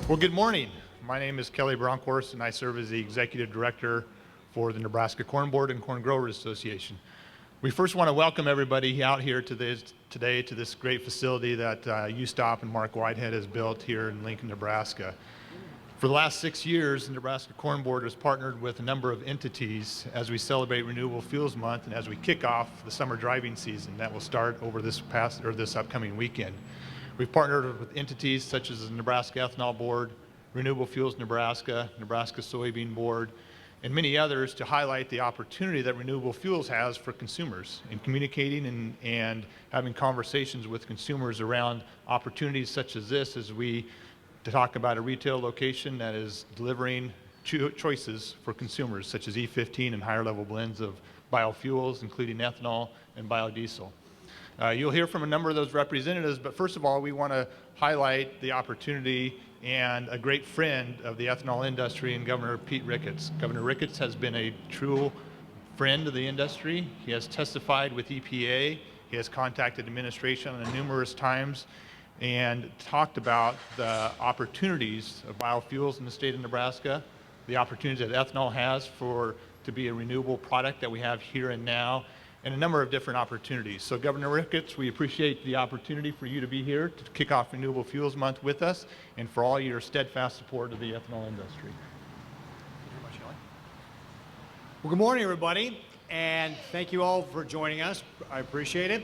Well, good morning. My name is Kelly Bronkhorst, and I serve as the Executive Director for the Nebraska Corn Board and Corn Growers Association. We first want to welcome everybody out here today to this great facility that USTOP and Mark Whitehead has built here in Lincoln, Nebraska. For the last 6 years, the Nebraska Corn Board has partnered with a number of entities as we celebrate Renewable Fuels Month and as we kick off the summer driving season that will start over this upcoming weekend. We've partnered with entities such as the Nebraska Ethanol Board, Renewable Fuels Nebraska, Nebraska Soybean Board, and many others to highlight the opportunity that renewable fuels has for consumers in communicating and having conversations with consumers around opportunities such as this as we talk about a retail location that is delivering choices for consumers such as E15 and higher level blends of biofuels, including ethanol and biodiesel. You'll hear from a number of those representatives, but first of all, we want to highlight the opportunity and a great friend of the ethanol industry in Governor Pete Ricketts. Governor Ricketts has been a true friend of the industry. He has testified with EPA. He has contacted administration numerous times and talked about the opportunities of biofuels in the state of Nebraska, the opportunities that ethanol has to be a renewable product that we have here and now, and a number of different opportunities. So Governor Ricketts, we appreciate the opportunity for you to be here to kick off Renewable Fuels Month with us and for all your steadfast support of the ethanol industry. Thank you very much, Kelly. Well, good morning, everybody, and thank you all for joining us. I appreciate it.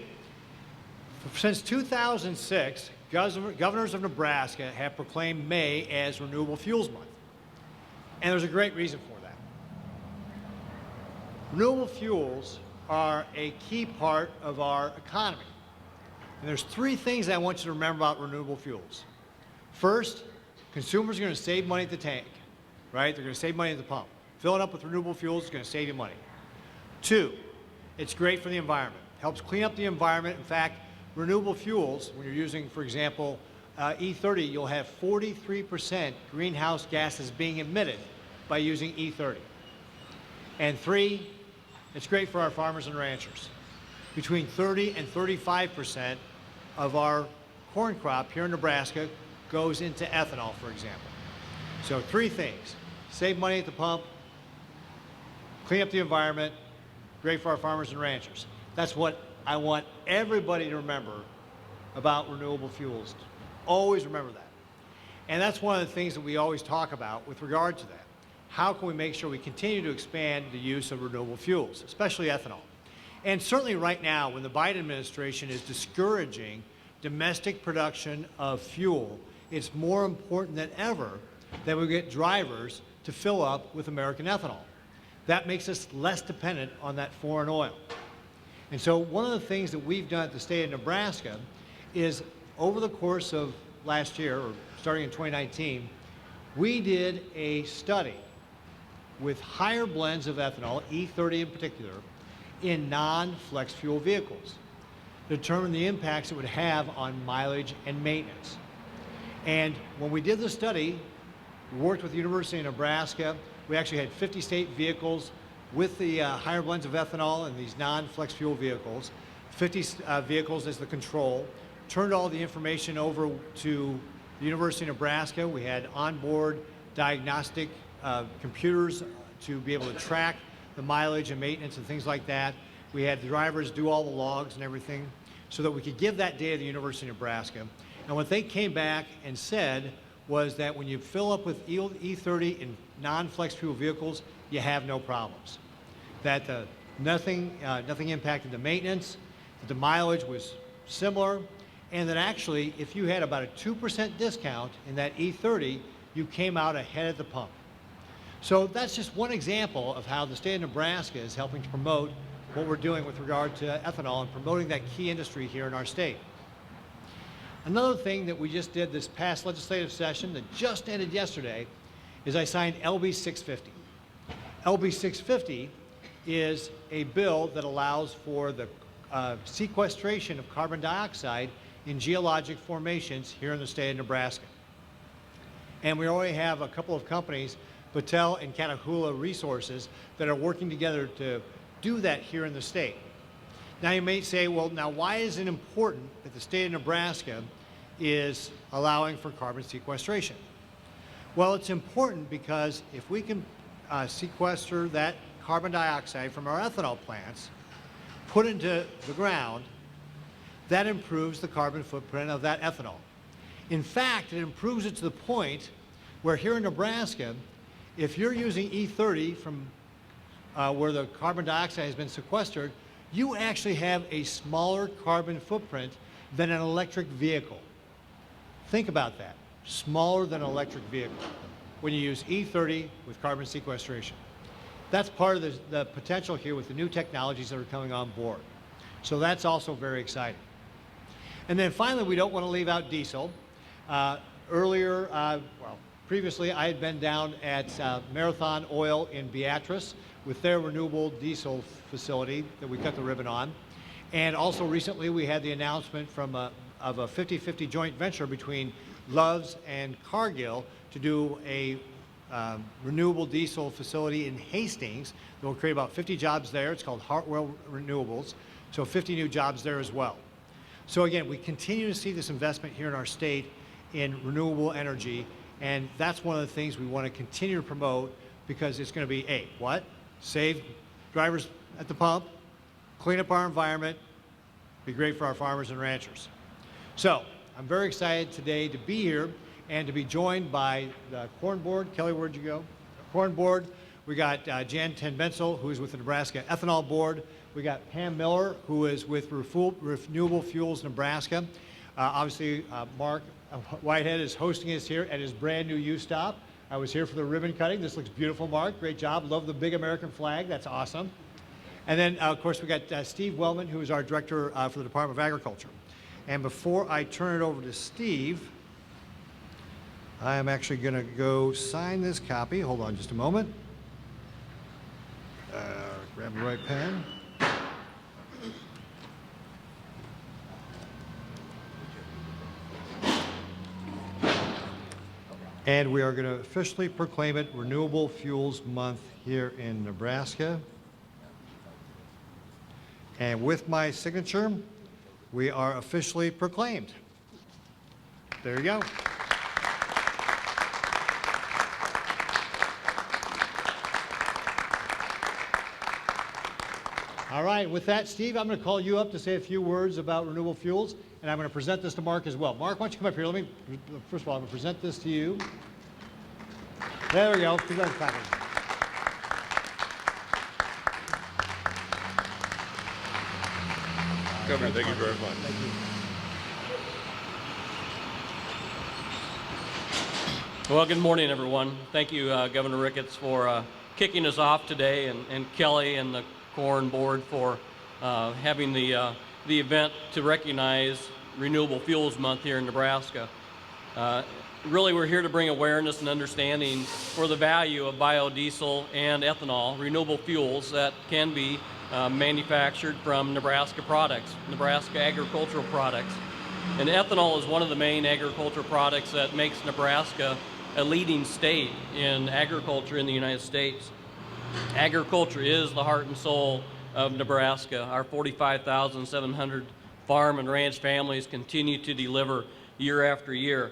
Since 2006, governors of Nebraska have proclaimed May as Renewable Fuels Month, and there's a great reason for that. Renewable fuels are a key part of our economy. And there's three things I want you to remember about renewable fuels. First, consumers are going to save money at the tank, right? They're going to save money at the pump. Filling up with renewable fuels is going to save you money. Two, it's great for the environment. Helps clean up the environment. In fact, renewable fuels, when you're using, for example, E30, you'll have 43% greenhouse gases being emitted by using E30. And three, it's great for our farmers and ranchers. Between 30 and 35% of our corn crop here in Nebraska goes into ethanol, for example. So three things: save money at the pump, clean up the environment, great for our farmers and ranchers. That's what I want everybody to remember about renewable fuels. Always remember that. And that's one of the things that we always talk about with regard to that. How can we make sure we continue to expand the use of renewable fuels, especially ethanol? And certainly right now, when the Biden administration is discouraging domestic production of fuel, it's more important than ever that we get drivers to fill up with American ethanol. That makes us less dependent on that foreign oil. And so one of the things that we've done at the state of Nebraska is over the course of last year, or starting in 2019, we did a study with higher blends of ethanol, E30 in particular, in non-flex fuel vehicles, to determine the impacts it would have on mileage and maintenance. And when we did the study, we worked with the University of Nebraska. We actually had 50 state vehicles with the higher blends of ethanol in these non-flex fuel vehicles, 50 vehicles as the control, turned all the information over to the University of Nebraska. We had onboard diagnostic computers to be able to track the mileage and maintenance and things like that. We had the drivers do all the logs and everything so that we could give that data to the University of Nebraska. And what they came back and said was that when you fill up with E30 in non-flex fuel vehicles, you have no problems. That nothing impacted the maintenance, that the mileage was similar, and that actually if you had about a 2% discount in that E30, you came out ahead at the pump. So that's just one example of how the state of Nebraska is helping to promote what we're doing with regard to ethanol and promoting that key industry here in our state. Another thing that we just did this past legislative session that just ended yesterday is I signed LB 650. LB 650 is a bill that allows for the sequestration of carbon dioxide in geologic formations here in the state of Nebraska. And we already have a couple of companies Battelle and Catahoula resources that are working together to do that here in the state. Now you may say, well, now why is it important that the state of Nebraska is allowing for carbon sequestration? Well, it's important because if we can sequester that carbon dioxide from our ethanol plants, put it into the ground, that improves the carbon footprint of that ethanol. In fact, it improves it to the point where here in Nebraska, if you're using E30 from where the carbon dioxide has been sequestered, you actually have a smaller carbon footprint than an electric vehicle. Think about that, smaller than an electric vehicle when you use E30 with carbon sequestration. That's part of the potential here with the new technologies that are coming on board. So that's also very exciting. And then finally, we don't want to leave out diesel. Previously I had been down at Marathon Oil in Beatrice with their renewable diesel facility that we cut the ribbon on. And also recently we had the announcement from of a 50-50 joint venture between Love's and Cargill to do a renewable diesel facility in Hastings that will create about 50 jobs there. It's called Hartwell Renewables, so 50 new jobs there as well. So again, we continue to see this investment here in our state in renewable energy, and that's one of the things we want to continue to promote because it's going to be, A, what? Save drivers at the pump, clean up our environment, be great for our farmers and ranchers. So I'm very excited today to be here and to be joined by the Corn Board. Kelly, where'd you go? Corn Board. We got Jan Ten-Bensel, who is with the Nebraska Ethanol Board. We got Pam Miller, who is with Renewable Fuels Nebraska. Obviously, Mark Whitehead is hosting us here at his brand new U-Stop. I was here for the ribbon cutting. This looks beautiful, Mark. Great job. Love the big American flag. That's awesome. And then, of course, we got Steve Wellman, who is our director for the Department of Agriculture. And before I turn it over to Steve, I am actually going to go sign this copy. Hold on just a moment. Grab the right pen. And we are going to officially proclaim it Renewable Fuels Month here in Nebraska. And with my signature, we are officially proclaimed. There you go. All right, with that, Steve, I'm going to call you up to say a few words about renewable fuels, and I'm going to present this to Mark as well. Mark, why don't you come up here? First of all, I'm going to present this to you. There we go. Governor, thank you very much. Thank you. Well, good morning, everyone. Thank you, Governor Ricketts, for kicking us off today, and Kelly and the Corn Board for having the event to recognize Renewable Fuels Month here in Nebraska. Really, we're here to bring awareness and understanding for the value of biodiesel and ethanol, renewable fuels that can be manufactured from Nebraska products, Nebraska agricultural products. And ethanol is one of the main agricultural products that makes Nebraska a leading state in agriculture in the United States. Agriculture is the heart and soul of Nebraska. Our 45,700 farm and ranch families continue to deliver year after year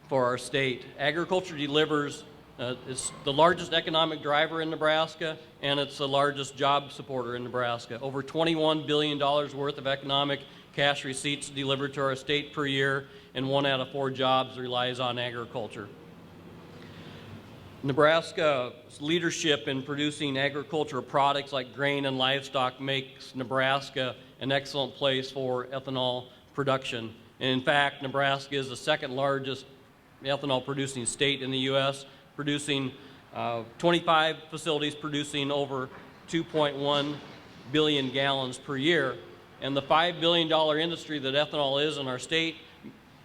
for our state. Agriculture delivers, it's the largest economic driver in Nebraska, and it's the largest job supporter in Nebraska. Over $21 billion worth of economic cash receipts delivered to our state per year, and 1 out of 4 jobs relies on agriculture. Nebraska's leadership in producing agricultural products like grain and livestock makes Nebraska an excellent place for ethanol production. And in fact, Nebraska is the second largest ethanol producing state in the U.S., producing 25 facilities producing over 2.1 billion gallons per year. And the $5 billion industry that ethanol is in our state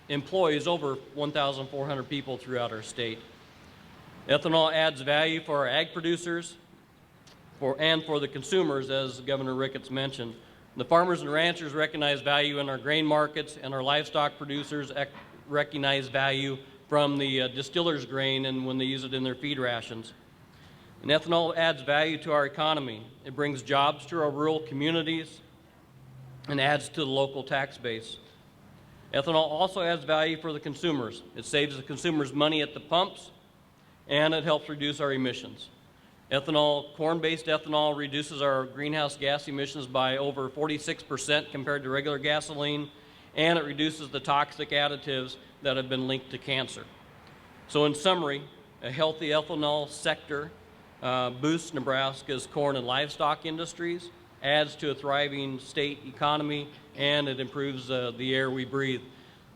employs over 1,400 people throughout our state. Ethanol adds value for our ag producers and for the consumers, as Governor Ricketts mentioned. The farmers and ranchers recognize value in our grain markets, and our livestock producers recognize value from the distillers' grain and when they use it in their feed rations. And ethanol adds value to our economy. It brings jobs to our rural communities and adds to the local tax base. Ethanol also adds value for the consumers. It saves the consumers money at the pumps, and it helps reduce our emissions. Ethanol, corn-based ethanol, reduces our greenhouse gas emissions by over 46% compared to regular gasoline, and it reduces the toxic additives that have been linked to cancer. So in summary, a healthy ethanol sector boosts Nebraska's corn and livestock industries, adds to a thriving state economy, and it improves the air we breathe.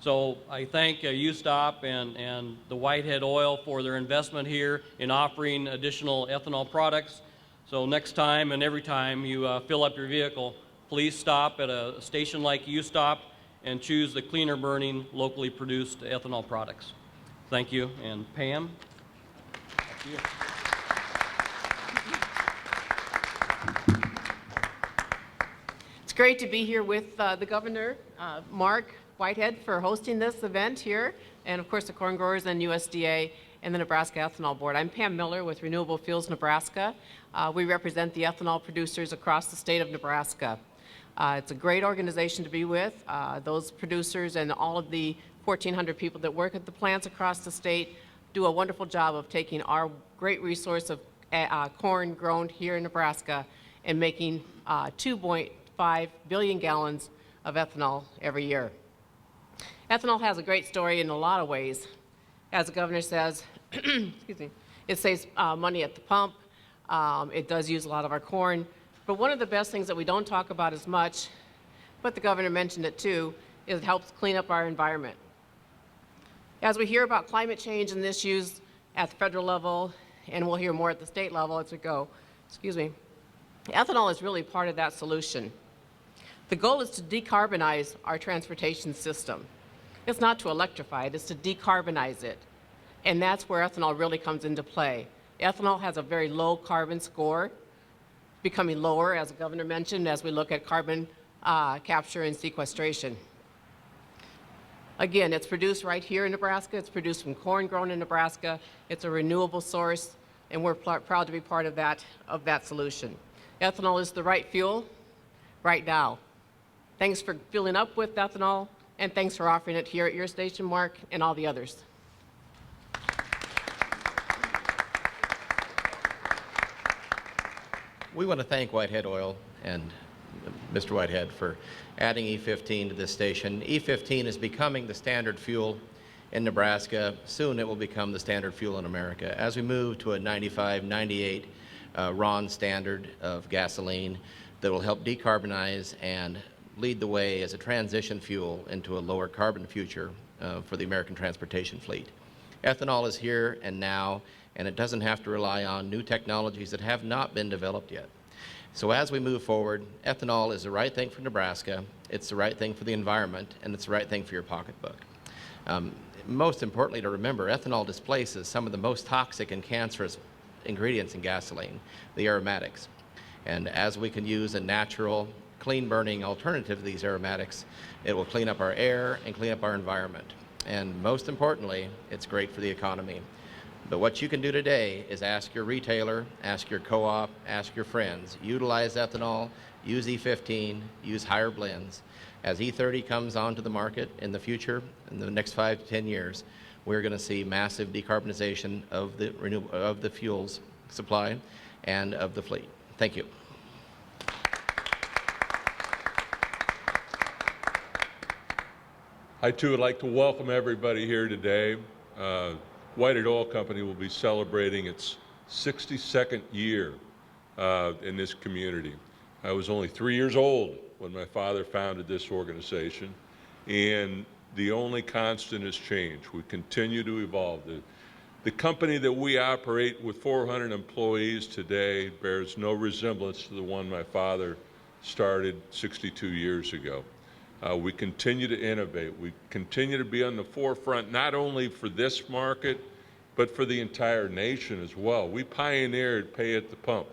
So I thank USTOP and the Whitehead Oil for their investment here in offering additional ethanol products. So next time and every time you fill up your vehicle, please stop at a station like USTOP and choose the cleaner burning, locally produced ethanol products. Thank you. And Pam, back to you. It's great to be here with the governor, Mark Whitehead, for hosting this event here, and of course the corn growers and USDA and the Nebraska Ethanol Board. I'm Pam Miller with Renewable Fuels Nebraska. We represent the ethanol producers across the state of Nebraska. It's a great organization to be with. Those producers and all of the 1,400 people that work at the plants across the state do a wonderful job of taking our great resource of corn grown here in Nebraska and making 2.5 billion gallons of ethanol every year. Ethanol has a great story in a lot of ways. As the governor says, excuse me, it saves money at the pump. It does use a lot of our corn. But one of the best things that we don't talk about as much, but the governor mentioned it too, is it helps clean up our environment. As we hear about climate change and issues at the federal level, and we'll hear more at the state level as we go, excuse me, ethanol is really part of that solution. The goal is to decarbonize our transportation system. It's not to electrify it, it's to decarbonize it. And that's where ethanol really comes into play. Ethanol has a very low carbon score, becoming lower, as the governor mentioned, as we look at carbon capture and sequestration. Again, it's produced right here in Nebraska. It's produced from corn grown in Nebraska. It's a renewable source, and we're proud to be part of that solution. Ethanol is the right fuel right now. Thanks for filling up with ethanol, and thanks for offering it here at your station, Mark, and all the others. We want to thank Whitehead Oil and Mr. Whitehead for adding E15 to this station. E15 is becoming the standard fuel in Nebraska. Soon it will become the standard fuel in America. As we move to a 95, 98 RON standard of gasoline that will help decarbonize and lead the way as a transition fuel into a lower carbon future for the American transportation fleet. Ethanol is here and now, and it doesn't have to rely on new technologies that have not been developed yet. So as we move forward, ethanol is the right thing for Nebraska, it's the right thing for the environment, and it's the right thing for your pocketbook. Most importantly to remember, ethanol displaces some of the most toxic and cancerous ingredients in gasoline, the aromatics. And as we can use a natural, clean-burning alternative to these aromatics, it will clean up our air and clean up our environment. And most importantly, it's great for the economy. But what you can do today is ask your retailer, ask your co-op, ask your friends. Utilize ethanol, use E15, use higher blends. As E30 comes onto the market in the future, in the next 5 to 10 years, we're going to see massive decarbonization of the fuels supply and of the fleet. Thank you. I too would like to welcome everybody here today. Whitehead Oil Company will be celebrating its 62nd year in this community. I was only 3 years old when my father founded this organization, and the only constant is change. We continue to evolve. The company that we operate with 400 employees today bears no resemblance to the one my father started 62 years ago. We continue to innovate. We continue to be on the forefront, not only for this market, but for the entire nation as well. We pioneered pay at the pump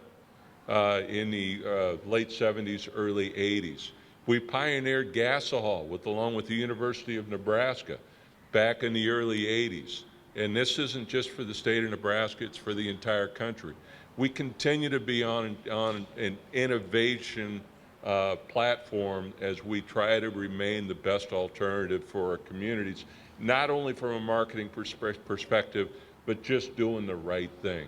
in the late 70s, early 80s. We pioneered gasohol along with the University of Nebraska back in the early 80s. And this isn't just for the state of Nebraska, it's for the entire country. We continue to be on an innovation platform as we try to remain the best alternative for our communities, not only from a marketing perspective, but just doing the right thing.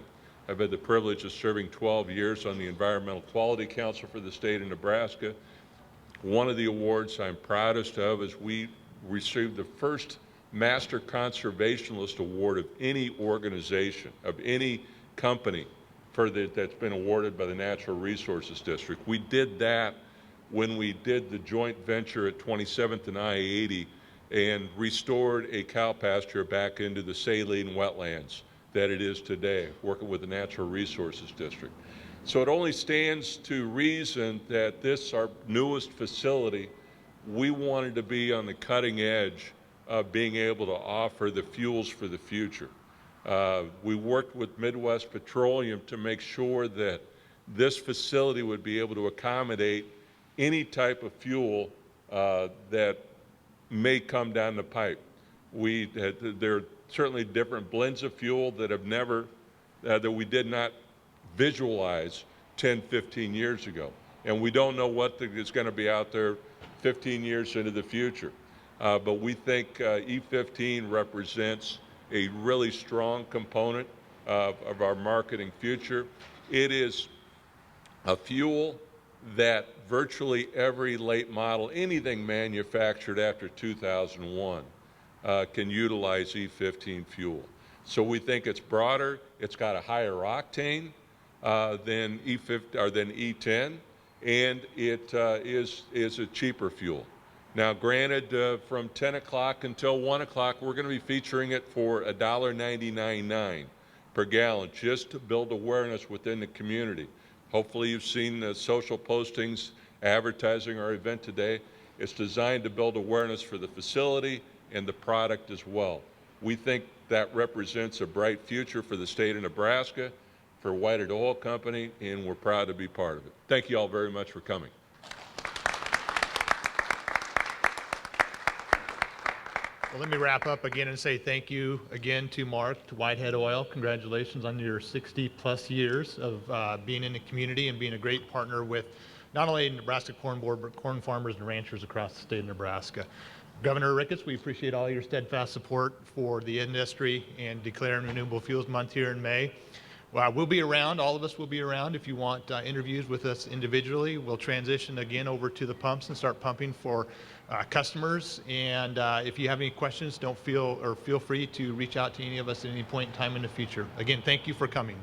I've had the privilege of serving 12 years on the Environmental Quality Council for the state of Nebraska. One of the awards I'm proudest of is we received the first Master Conservationalist Award of any organization, of any company that's been awarded by the Natural Resources District. We did that when we did the joint venture at 27th and I-80 and restored a cow pasture back into the saline wetlands that it is today, working with the Natural Resources District. So it only stands to reason that this, our newest facility, we wanted to be on the cutting edge of being able to offer the fuels for the future. We worked with Midwest Petroleum to make sure that this facility would be able to accommodate any type of fuel that may come down the pipe. There are certainly different blends of fuel that have never, that we did not visualize 10, 15 years ago. And we don't know what is going to be out there 15 years into the future. But we think E15 represents a really strong component of our marketing future. It is a fuel that virtually every late model, anything manufactured after 2001, can utilize E15 fuel. So we think it's broader, it's got a higher octane than E10, and it is a cheaper fuel. Now, granted, from 10 o'clock until 1 o'clock, we're going to be featuring it for $1.99 per gallon, just to build awareness within the community. Hopefully you've seen the social postings advertising our event today. It's designed to build awareness for the facility and the product as well. We think that represents a bright future for the state of Nebraska, for Whited Oil Company, and we're proud to be part of it. Thank you all very much for coming. Well, let me wrap up again and say thank you again to Mark, to Whitehead Oil. Congratulations on your 60-plus years of being in the community and being a great partner with not only Nebraska Corn Board, but corn farmers and ranchers across the state of Nebraska. Governor Ricketts, we appreciate all your steadfast support for the industry and declaring Renewable Fuels Month here in May. Well, we'll be around, all of us will be around if you want interviews with us individually. We'll transition again over to the pumps and start pumping for customers. And if you have any questions, feel free to reach out to any of us at any point in time in the future. Again, thank you for coming.